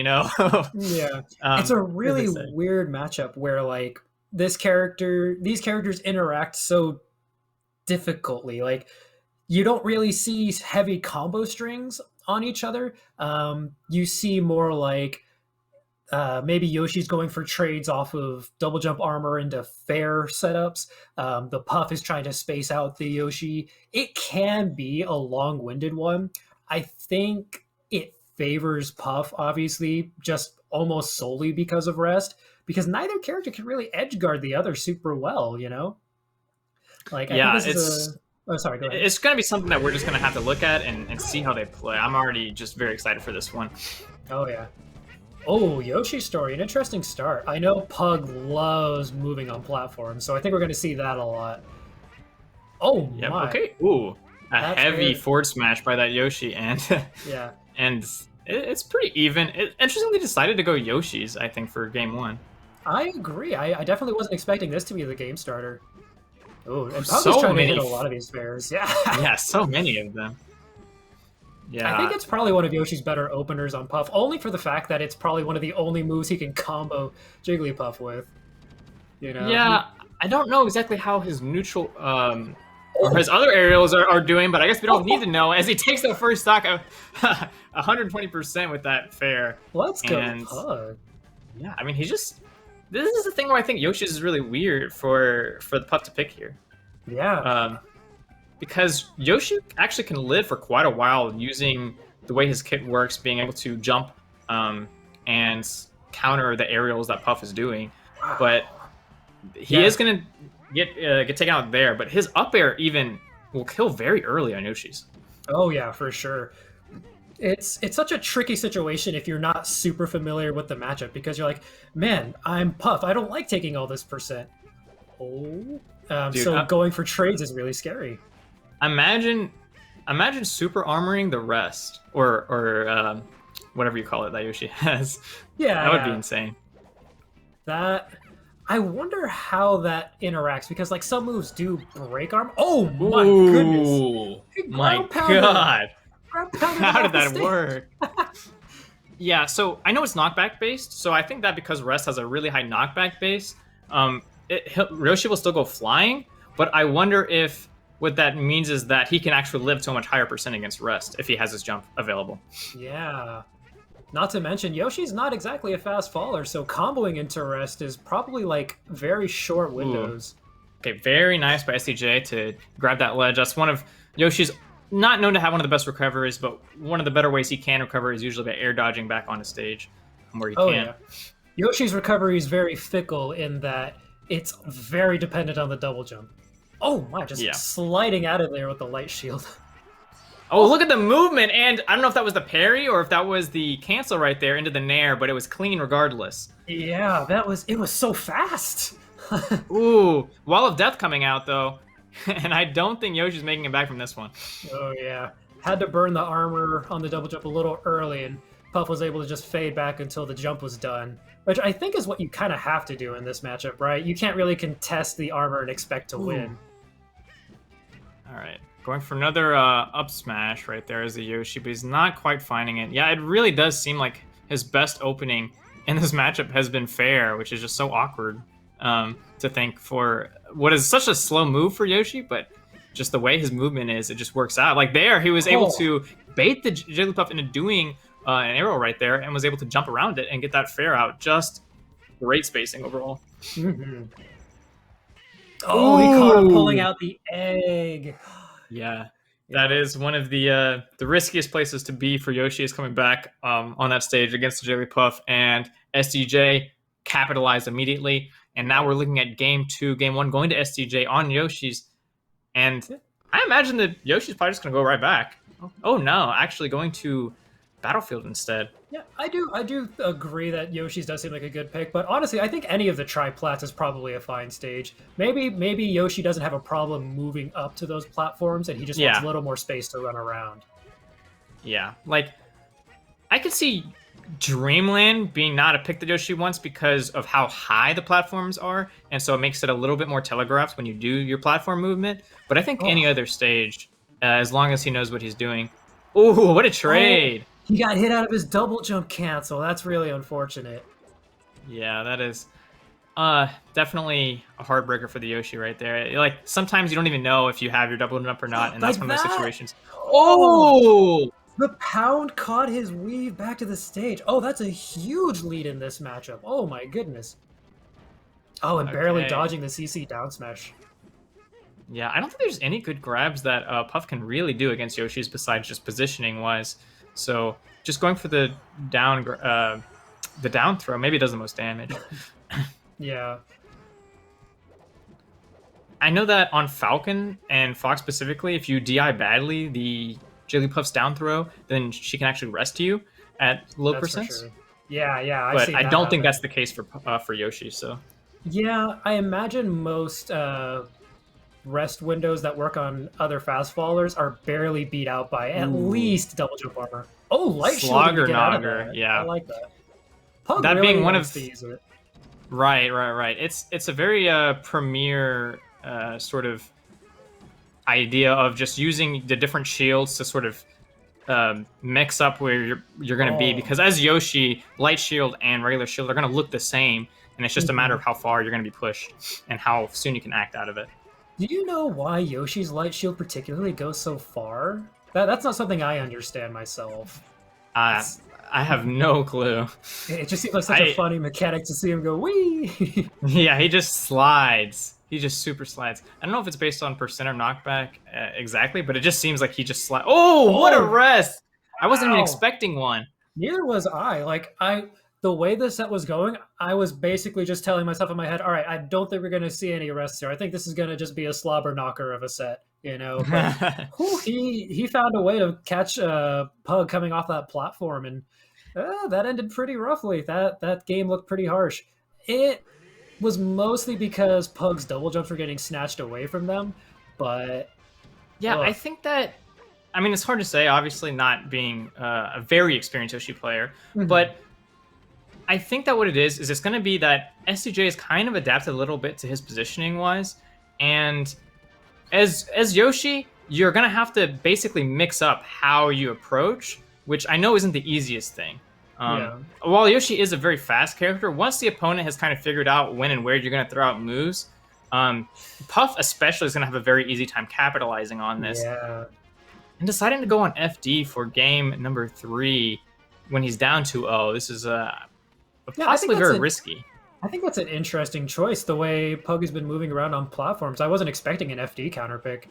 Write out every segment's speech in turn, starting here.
you know. Yeah. It's a As they really say. weird matchup where like these characters interact so difficultly. Like you don't really see heavy combo strings on each other. You see more like maybe Yoshi's going for trades off of double jump armor into fair setups. The Puff is trying to space out the Yoshi. It can be a long winded one. I think it favors Puff, obviously, just almost solely because of rest, because neither character can really edge guard the other super well, you know? Like, I think Yeah, this is a. Oh, sorry, go ahead. it's going to be something that we're just going to have to look at and see how they play. I'm already just very excited for this one. Oh, yeah. Oh, Yoshi's story, an interesting start. I know Pug loves moving on platforms, so I think we're going to see that a lot. Oh Yep. my, Okay. Ooh, a that's heavy very forward smash by that Yoshi, and yeah. and it's pretty even. Interestingly, decided to go Yoshi's. I think for game one. I agree. I definitely wasn't expecting this to be the game starter. Oh, and Pug is So trying to hit many. a lot of these fairs. Yeah. Yeah, so many of them. I think Yeah. it's probably one of Yoshi's better openers on Puff, only for the fact that it's probably one of the only moves he can combo Jigglypuff with. You know, Yeah. I don't know exactly how his neutral or his other aerials are doing, but I guess we don't need to know as he takes the first stock of 120% with that fair. let's go And Pug. yeah, I mean, he just. This is the thing where I think Yoshi's is really weird for the pup to pick here. Yeah. Because Yoshi actually can live for quite a while using the way his kit works, being able to jump and counter the aerials that Puff is doing. But he Yeah. is going to get taken out there. But his up air even will kill very early on Yoshi's. Oh yeah, for sure. It's such a tricky situation if you're not super familiar with the matchup because you're like, man, I'm Puff. I don't like taking all this percent. Oh, Dude, so going for trades is really scary. imagine super armoring the rest or whatever you call it that Yoshi has. Yeah, That would be yeah. insane. That I wonder how that interacts because like some moves do break arm. Oh my goodness! Ooh, He my ground God. pounded him How off did the that stage. work? Yeah, so I know it's knockback based, so I think that because Rest has a really high knockback base, Roshi will still go flying, but I wonder if what that means is that he can actually live to a much higher percent against Rest if he has his jump available. Yeah. Not to mention, Yoshi's not exactly a fast faller, so comboing into rest is probably like very short Ooh. windows. Okay, very nice by SDJ to grab that ledge. That's one of Yoshi's not known to have one of the best recoveries, but one of the better ways he can recover is usually by air dodging back onto stage where he Oh can. yeah. Yoshi's recovery is very fickle in that it's very dependent on the double jump. Oh my, just Yeah. sliding out of there with the light shield. Oh, look at the movement, and I don't know if that was the parry or if that was the cancel right there into the nair, but it was clean regardless. Yeah, it was so fast. Ooh, Wall of Death coming out though, and I don't think Yoshi's making it back from this one. Oh yeah. Had to burn the armor on the double jump a little early and Puff was able to just fade back until the jump was done. Which I think is what you kind of have to do in this matchup, right? You can't really contest the armor and expect to win. All right, going for another up smash right there is the Yoshi, but he's not quite finding it. Yeah, it really does seem like his best opening in this matchup has been fair, which is just so awkward to think for what is such a slow move for Yoshi, but just the way his movement is, it just works out. Like there, he was able Oh. to bait the Jigglypuff into doing an arrow right there and was able to jump around it and get that fair out. Just great spacing overall. Mm-hmm. Oh, he caught him pulling Ooh. out the egg. Yeah, that is one of the riskiest places to be for Yoshi is coming back on that stage against the Jigglypuff, and SDJ capitalized immediately. And now we're looking at game one going to SDJ on Yoshi's, and I imagine that Yoshi's probably just going to go right back. Oh no, actually going to Battlefield instead. Yeah, I do agree that Yoshi's does seem like a good pick, but honestly, I think any of the triplats is probably a fine stage. Maybe Yoshi doesn't have a problem moving up to those platforms, and he just wants Yeah. a little more space to run around. Yeah, like I could see Dreamland being not a pick that Yoshi wants because of how high the platforms are, and so it makes it a little bit more telegraphed when you do your platform movement. But I think any Oh. other stage, as long as he knows what he's doing. Ooh, what a trade! He got hit out of his double jump cancel. That's really unfortunate. Yeah, that is definitely a heartbreaker for the Yoshi right there. Like sometimes you don't even know if you have your double jump or not, and that's Like one of those that? situations. Oh, Oh, the pound caught his weave back to the stage. Oh, that's a huge lead in this matchup. Oh my goodness. Oh, and barely okay. dodging the CC down smash. Yeah, I don't think there's any good grabs that Puff can really do against Yoshi's besides just positioning wise. So just going for the down throw maybe does the most damage. Yeah. I know that on Falcon and Fox specifically, if you DI badly the Jigglypuff's down throw, then she can actually rest you at low That's for percents. sure. Yeah, yeah, I've But seen I that don't think happen. that's the case for Yoshi. So Yeah, I imagine most rest windows that work on other fast fallers are barely beat out by at ooh, least double jump armor. Oh, light shielding to Slogger get out of Nogger, that. I yeah. like that. Pug That being really one likes of to use it. right. It's a very premier sort of idea of just using the different shields to sort of mix up where you're going to be, Oh. because as Yoshi, light shield and regular shield are going to look the same, and it's just a matter Mhm. of how far you're going to be pushed and how soon you can act out of it. Do you know why Yoshi's light shield particularly goes so far? That's not something I understand myself. Uh, It's I have no clue. it just seems like such a I funny mechanic to see him go wee. Yeah, he just slides. He just super slides. I don't know if it's based on percent or knockback exactly, but it just seems like he just slides. Oh, what a Oh, rest! I wasn't even wow. expecting one. Neither was I. The way the set was going, I was basically just telling myself in my head, all right, I don't think we're going to see any rests here. I think this is going to just be a slobber knocker of a set, you know. But whew, he found a way to catch Pug coming off that platform, and that ended pretty roughly. That game looked pretty harsh. It was mostly because Pug's double jumps were getting snatched away from them, but Yeah, I ugh, think that. I mean, it's hard to say, obviously, not being a very experienced Yoshi player, mhm. but I think that what it is it's going to be that SDJ is kind of adapted a little bit to his positioning wise, and as Yoshi, you're gonna have to basically mix up how you approach, which I know isn't the easiest thing. Yeah. While Yoshi is a very fast character, once the opponent has kind of figured out when and where you're gonna throw out moves, um, Puff especially is gonna have a very easy time capitalizing on this. Yeah. And deciding to go on FD for game number 3 when he's down 2-0, this is Yeah, I think possibly very risky. I think that's an interesting choice, the way Pug has been moving around on platforms. I wasn't expecting an FD counter pick.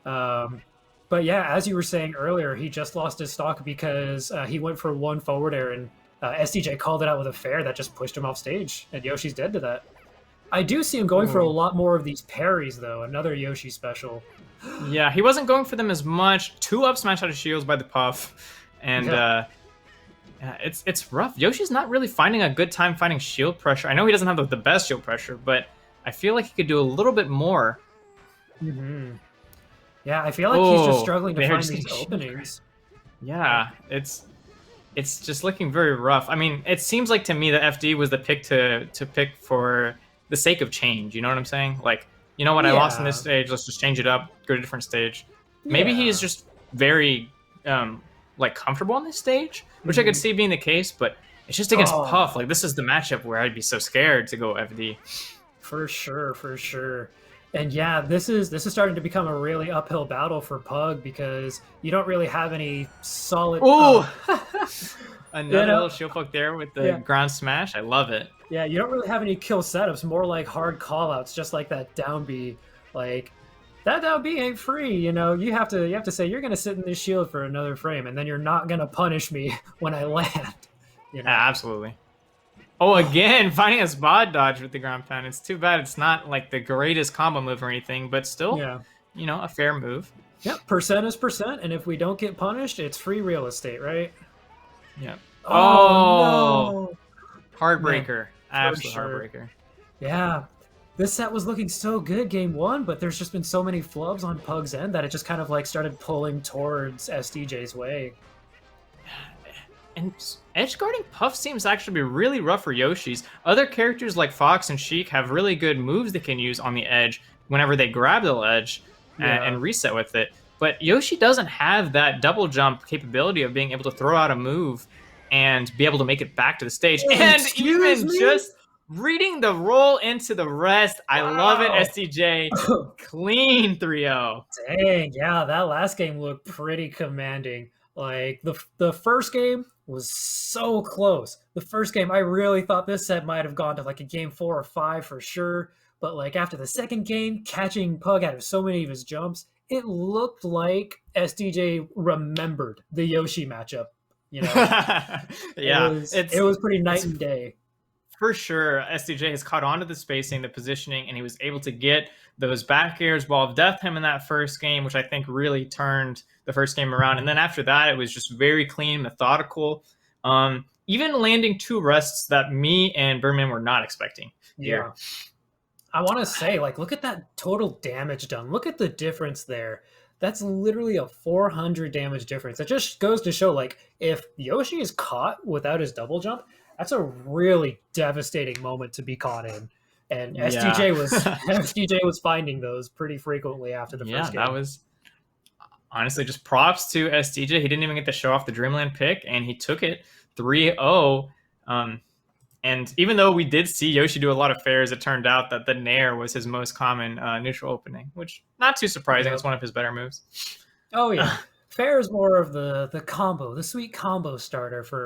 Um, but yeah, as you were saying earlier, he just lost his stock because he went for one forward air and SDJ called it out with a fair that just pushed him off stage, and Yoshi's dead to that. I do see him going for a Ooh. lot more of these parries, though. Another Yoshi special. Yeah, he wasn't going for them as much. 2 up smash out of shields by the Puff, and Yeah. yeah, it's rough. Yoshi's not really finding a good time fighting shield pressure. I know he doesn't have the best shield pressure, but I feel like he could do a little bit more. Yeah, I feel like he's just Oh, struggling to they're find just getting these shield pressure. openings. Yeah, it's just looking very rough. I mean, it seems like to me that FD was the pick to pick for the sake of change. You know what I'm saying? Like, you know what, I lost in this Yeah. stage. Let's just change it up, go to a different stage. Maybe he is Yeah. just very like comfortable on this stage, which I could Mhm. see being the case. But it's just against Oh, Puff. Like, this is the matchup where I'd be so scared to go FD. for sure, for sure. And yeah, this is starting to become a really uphill battle for Pug because you don't really have any solid Oh, you another know, little shield poke there with the yeah. ground smash. I love it. Yeah, you don't really have any kill setups, more like hard callouts, just like that down B. Like that down B ain't free, you know. You have to say you're gonna sit in this shield for another frame, and then you're not gonna punish me when I land. You know. Absolutely. Oh, again, finding a spot dodge with the ground pound. It's too bad it's not like the greatest combo move or anything, but still, Yeah. a fair move. Yep, percent is percent, and if we don't get punished, it's free real estate, right? Yeah. Oh Oh, no! Man, heartbreaker. for Absolute sure. heartbreaker. Yeah. This set was looking so good game one, but there's just been so many flubs on Pug's end that it just kind of like started pulling towards SDJ's way. And edge guarding Puff seems actually to be really rough for Yoshi's. Other characters like Fox and Sheik have really good moves they can use on the edge whenever they grab the ledge Yeah. and reset with it. But Yoshi doesn't have that double jump capability of being able to throw out a move and be able to make it back to the stage. And Excuse even me? just reading the roll into the rest, I love it, Wow. SDJ. Clean 3-0. Dang, yeah, that last game looked pretty commanding. Like the first game was so close. The first game, I really thought this set might have gone to like a game 4 or 5 for sure. But like after the second game, catching Pug out of so many of his jumps, it looked like SDJ remembered the Yoshi matchup. You know, Yeah, it was pretty night it's and day. for sure. SDJ has caught on to the spacing, the positioning, and he was able to get those back airs, Ball of Death him in that first game, which I think really turned the first game around. And then after that, it was just very clean, methodical. Even landing 2 rests that me and Berman were not expecting here. Yeah. I want to say, like, look at that total damage done. Look at the difference there. That's literally a 400 damage difference. It just goes to show, like, if Yoshi is caught without his double jump, that's a really devastating moment to be caught in. And Yeah. SDJ was finding those pretty frequently after the Yeah, first that game. was honestly just props to SDJ. He didn't even get to show off the Dreamland pick, and he took it 3-0. And even though we did see Yoshi do a lot of fairs, it turned out that the Nair was his most common neutral opening, which not too surprising. Yep. It's one of his better moves. Oh yeah. Fair is more of the combo, the sweet combo starter for